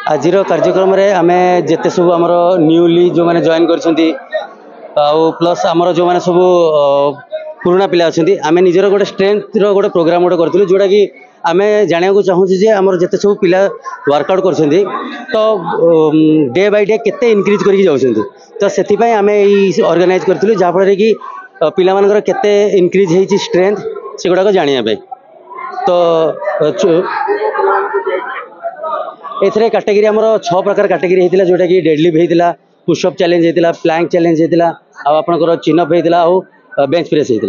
आज कार्यक्रम आम जिते सब आम न्यूली जो मैंने जॉइन कर प्लस आमर जो मैंने सब पुराना पिला अच्छा आम निजर गोटे स्ट्रेंथ गोटे प्रोग्राम गोटे करूँ जोटा कि आम जाना चाहूँ जे आमर जिते सब पिला वर्कआउट कर तो डे बाय डे केते इनक्रीज करके जाऊँ तो से आम ऑर्गेनाइज करूँ जहाँफल कि पिला मानकर केते इनक्रीज होती स्ट्रेंथ से गुड़ाक जानापी तो एथरे कैटेगरी आमर 6 प्रकार कैटेगरी होता जोटा कि डेडलिफ्ट होता पुशअप चैलेंज होता प्लैंक चैलेंज होता आपंकर चिनअप होता और बेंच प्रेस होता।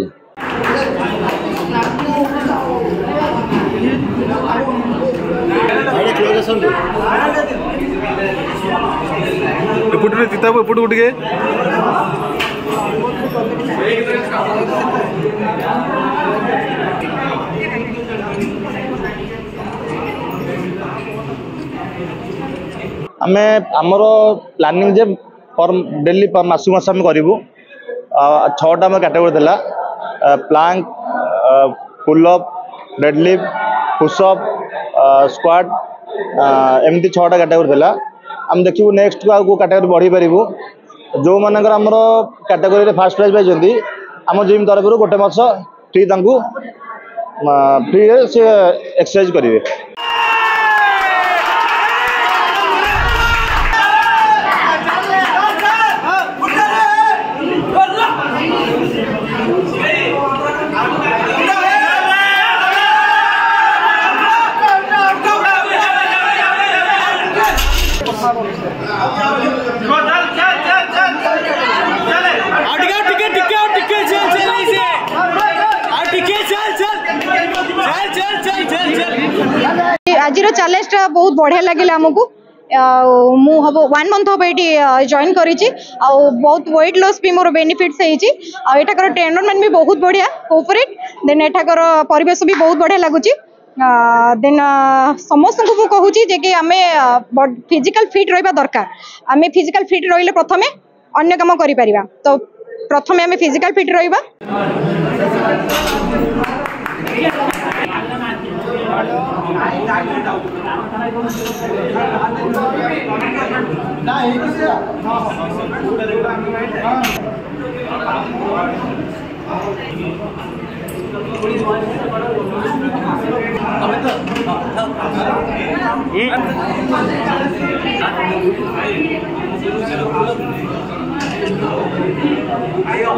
आमे आमर प्लानिंग जे पर डेली मासु मास आम करूँ 6टा आम कैटेगोरी देला plank pull up deadlift push up squat एमती 6टा कैटेगोरी देला आम देखू नेक्स्ट को आगे कैटेगोरी बढ़ी पारू जो मानकर आमर कैटेगोरी फास्ट प्राइज पाई आम जिम तरफ गोटे मास फ्री फ्री से एक्सरसाइज करेंगे। आज चैलेंज बहुत बढ़िया लगे आमको मु हम 1 मंथ हम ये जॉइन करी बहुत वेट लॉस भी मोर बेनिफिट्स होकर ट्रेनर मैंने भी बहुत बढ़िया कोऑपरेट देन एठाकर परिवेश भी बहुत बढ़िया लगुच देन समस्त को कहूँ जे कि आम फिजिकल फिट रहा दरकार आम फिजिकल फिट रही प्रथमे अन्य काम करिपरिबा तो प्रथमे आम फिजिकल फिट रहा Ayo,